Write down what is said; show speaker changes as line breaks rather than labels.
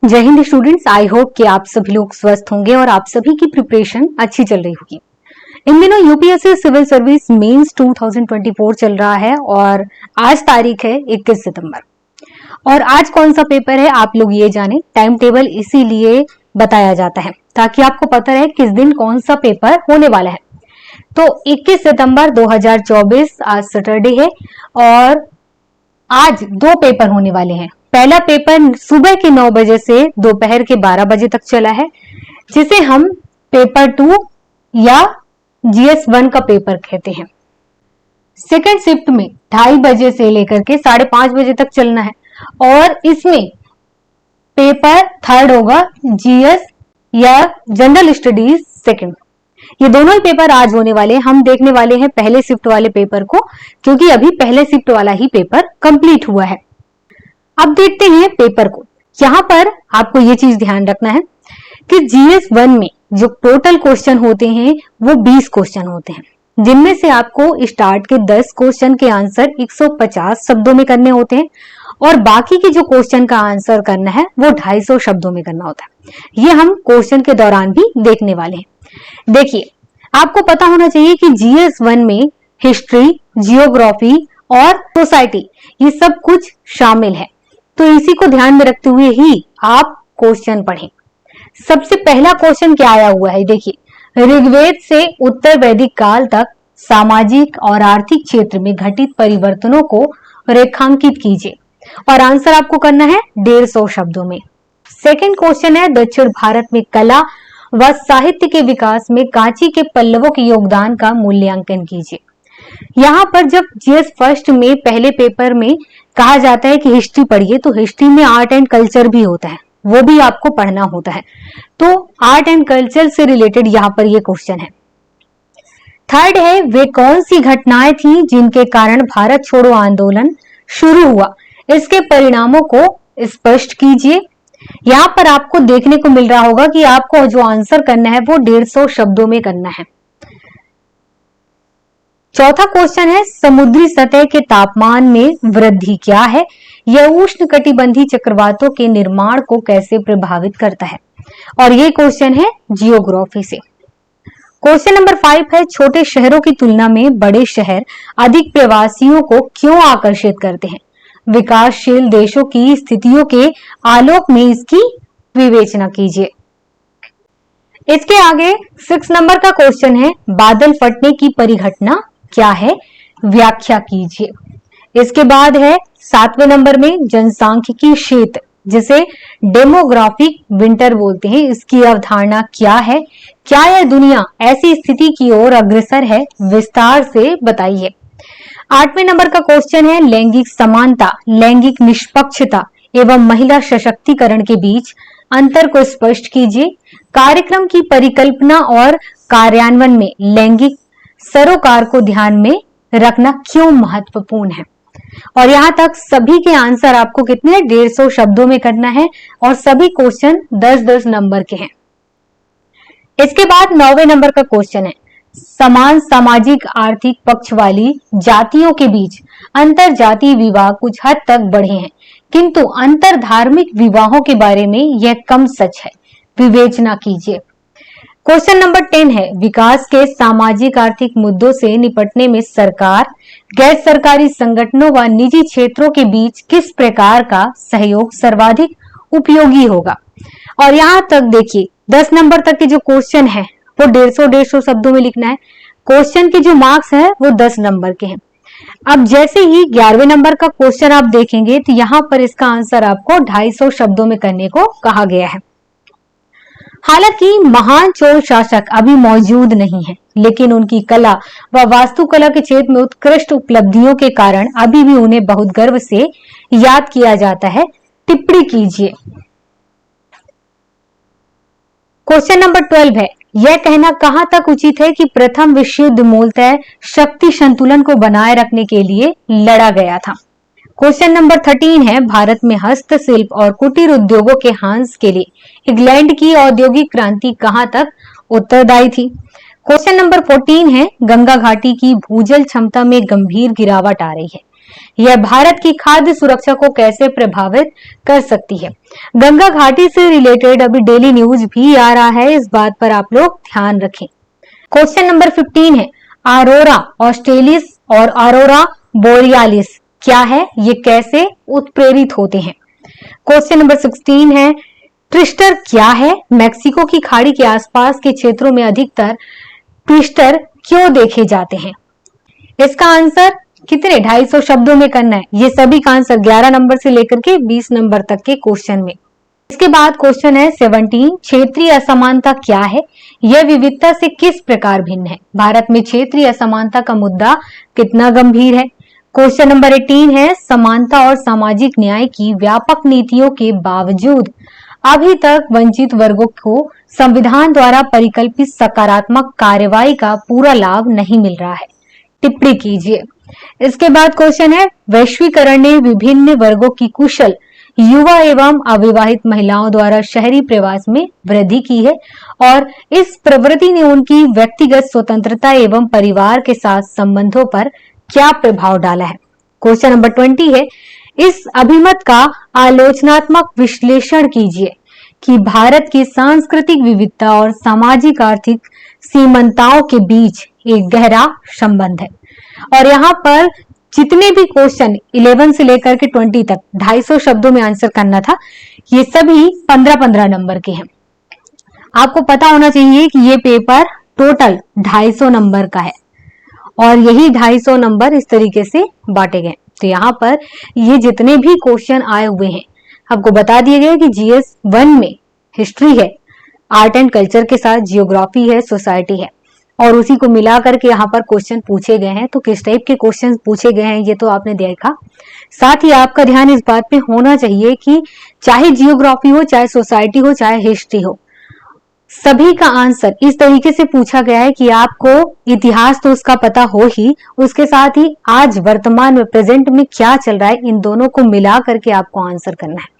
जय Hind students, I hope कि आप सभी लोग स्वस्थ होंगे और आप सभी की प्रिपरेशन अच्छी चल रही होगी। इन दिनों यूपीएससी सिविल सर्विस मेंस 2024 चल रहा है और आज तारीख है 21 सितंबर। और आज कौन सा पेपर है आप लोग ये जाने, टाइम टेबल इसीलिए बताया जाता है ताकि आपको पता रहे किस दिन कौन सा पेपर होने वाला है। तो 21 सितंबर 2024 आज सैटरडे है और आज दो पेपर होने वाले हैं। पहला पेपर सुबह के 9 बजे से दोपहर के 12 बजे तक चला है, जिसे हम पेपर 2 या GS1 का पेपर कहते हैं। सेकंड शिफ्ट में 2:30 बजे से लेकर के 5:30 बजे तक चलना है और इसमें पेपर थर्ड होगा GS या जनरल स्टडीज सेकंड। ये दोनों ही पेपर आज होने वाले हैं। हम देखने वाले हैं पहले शिफ्ट वाले पेपर को, क्योंकि अभी पहले शिफ्ट वाला ही पेपर कंप्लीट हुआ है। अब देखते हैं पेपर को। यहाँ पर आपको ये चीज ध्यान रखना है कि GS1 में जो टोटल क्वेश्चन होते हैं वो 20 क्वेश्चन होते हैं, जिनमें से आपको स्टार्ट के 10 क्वेश्चन के आंसर 150 शब्दों में करने होते हैं और बाकी के जो क्वेश्चन का आंसर करना है वो 250 शब्दों में करना होता है। ये हम क्वेश्चन के दौरान भी देखने वाले हैं। देखिए, आपको पता होना चाहिए कि GS1 में हिस्ट्री, जियोग्राफी और सोसाइटी ये सब कुछ शामिल है, तो इसी को ध्यान में रखते हुए ही आप क्वेश्चन पढ़ें। सबसे पहला क्वेश्चन क्या आया हुआ है, देखिए, ऋग्वेद से उत्तर वैदिक काल तक सामाजिक और आर्थिक क्षेत्र में घटित परिवर्तनों को रेखांकित कीजिए और आंसर आपको करना है 150 शब्दों में। सेकंड क्वेश्चन है, दक्षिण भारत में कला व साहित्य के विकास में कांची के पल्लवों के योगदान का मूल्यांकन कीजिए। यहाँ पर जब GS फर्स्ट में पहले पेपर में कहा जाता है कि हिस्ट्री पढ़िए, तो हिस्ट्री में आर्ट एंड कल्चर भी होता है, वो भी आपको पढ़ना होता है। तो आर्ट एंड कल्चर से रिलेटेड यहाँ पर ये क्वेश्चन है। थर्ड है, वे कौन सी घटनाएं थी जिनके कारण भारत छोड़ो आंदोलन शुरू हुआ, इसके परिणामों को स्पष्ट कीजिए। यहाँ पर आपको देखने को मिल रहा होगा कि आपको जो आंसर करना है वो 150 शब्दों में करना है। चौथा क्वेश्चन है, समुद्री सतह के तापमान में वृद्धि क्या है, यह उष्णकटिबंधीय चक्रवातों के निर्माण को कैसे प्रभावित करता है, और ये क्वेश्चन है जियोग्राफी से। क्वेश्चन नंबर 5 है, छोटे शहरों की तुलना में बड़े शहर अधिक प्रवासियों को क्यों आकर्षित करते हैं, विकासशील देशों की स्थितियों के आलोक में इसकी विवेचना कीजिए। इसके आगे 6 नंबर का क्वेश्चन है, बादल फटने की परिघटना क्या है, व्याख्या कीजिए। इसके बाद है 7वें नंबर में जनसांख्यिकी क्षेत्र, जिसे डेमोग्राफिक विंटर बोलते हैं, इसकी अवधारणा क्या है, क्या यह दुनिया ऐसी स्थिति की ओर अग्रसर है, विस्तार से बताइए। 8वें नंबर का क्वेश्चन है, लैंगिक समानता, लैंगिक निष्पक्षता एवं महिला सशक्तिकरण के बीच अंतर को स्पष्ट कीजिए। कार्यक्रम की परिकल्पना और कार्यान्वयन में लैंगिक सरोकार को ध्यान में रखना क्यों महत्वपूर्ण है। और यहाँ तक सभी के आंसर आपको कितने 150 शब्दों में करना है और सभी क्वेश्चन 10-10 नंबर के हैं। इसके बाद 9वें नंबर का क्वेश्चन है, समान सामाजिक आर्थिक पक्ष वाली जातियों के बीच अंतर जातीय विवाह कुछ हद तक बढ़े हैं, किंतु अंतर धार्मिक विवाहों के बारे में यह कम सच है, विवेचना कीजिए। क्वेश्चन नंबर 10 है, विकास के सामाजिक आर्थिक मुद्दों से निपटने में सरकार, गैर सरकारी संगठनों व निजी क्षेत्रों के बीच किस प्रकार का सहयोग सर्वाधिक उपयोगी होगा। और यहाँ तक देखिए 10 नंबर तक के जो क्वेश्चन है वो 150 शब्दों में लिखना है। क्वेश्चन के जो मार्क्स है वो 10 नंबर के हैं। अब जैसे ही 11वें नंबर का क्वेश्चन आप देखेंगे तो यहाँ पर इसका आंसर आपको 250 शब्दों में करने को कहा गया है। हालांकि महान चोल शासक अभी मौजूद नहीं है, लेकिन उनकी कला व वास्तुकला के क्षेत्र में उत्कृष्ट उपलब्धियों के कारण अभी भी उन्हें बहुत गर्व से याद किया जाता है, टिप्पणी कीजिए। क्वेश्चन नंबर 12 है, यह कहना कहां तक उचित है कि प्रथम विश्व युद्ध मूलतः शक्ति संतुलन को बनाए रखने के लिए लड़ा गया था। क्वेश्चन नंबर 13 है, भारत में हस्तशिल्प और कुटीर उद्योगों के ह्रास के लिए इंग्लैंड की औद्योगिक क्रांति कहां तक उत्तरदायी थी। क्वेश्चन नंबर 14 है, गंगा घाटी की भूजल क्षमता में गंभीर गिरावट आ रही है, यह भारत की खाद्य सुरक्षा को कैसे प्रभावित कर सकती है। गंगा घाटी से रिलेटेड अभी डेली न्यूज भी आ रहा है, इस बात पर आप लोग ध्यान रखें। क्वेश्चन नंबर 15 है, ऑरोरा ऑस्ट्रेलिस और ऑरोरा बोरियालिस क्या है, ये कैसे उत्प्रेरित होते हैं। क्वेश्चन नंबर 16 है, ट्विस्टर क्या है, मैक्सिको की खाड़ी के आसपास के क्षेत्रों में अधिकतर ट्विस्टर क्यों देखे जाते हैं। इसका आंसर कितने 250 शब्दों में करना है, ये सभी का आंसर 11 नंबर से लेकर के 20 नंबर तक के क्वेश्चन में। इसके बाद क्वेश्चन है 17, क्षेत्रीय असमानता क्या है, यह विविधता से किस प्रकार भिन्न है। भारत में क्षेत्रीय असमानता का मुद्दा कितना गंभीर है। क्वेश्चन नंबर 18 है, समानता और सामाजिक न्याय की व्यापक नीतियों के बावजूद अभी तक वंचित वर्गों को संविधान द्वारा परिकल्पित सकारात्मक कार्रवाई का पूरा लाभ नहीं मिल रहा है, टिप्पणी कीजिए। इसके बाद क्वेश्चन है, वैश्वीकरण ने विभिन्न वर्गों की कुशल युवा एवं अविवाहित महिलाओं द्वारा शहरी प्रवास में वृद्धि की है और इस प्रवृत्ति ने उनकी व्यक्तिगत स्वतंत्रता एवं परिवार के साथ संबंधों पर क्या प्रभाव डाला है। क्वेश्चन नंबर 20 है, इस अभिमत का आलोचनात्मक विश्लेषण कीजिए कि भारत की सांस्कृतिक विविधता और सामाजिक आर्थिक सीमांताओं के बीच एक गहरा संबंध है। और यहाँ पर जितने भी क्वेश्चन 11 से लेकर के 20 तक 250 शब्दों में आंसर करना था, ये सभी 15-15 नंबर के हैं। आपको पता होना चाहिए कि ये पेपर टोटल 250 नंबर का है और यही 250 नंबर इस तरीके से बांटे गए। तो यहाँ पर ये जितने भी क्वेश्चन आए हुए हैं आपको बता दिए गए कि GS 1 में हिस्ट्री है, आर्ट एंड कल्चर के साथ जियोग्राफी है, सोसाइटी है और उसी को मिला करके यहाँ पर क्वेश्चन पूछे गए हैं। तो किस टाइप के क्वेश्चन पूछे गए हैं ये तो आपने देखा। साथ ही आपका ध्यान इस बात पे होना चाहिए कि चाहे जियोग्राफी हो, चाहे सोसाइटी हो, चाहे हिस्ट्री हो, सभी का आंसर इस तरीके से पूछा गया है कि आपको इतिहास तो उसका पता हो ही, उसके साथ ही आज वर्तमान में प्रेजेंट में क्या चल रहा है, इन दोनों को मिला करके आपको आंसर करना है।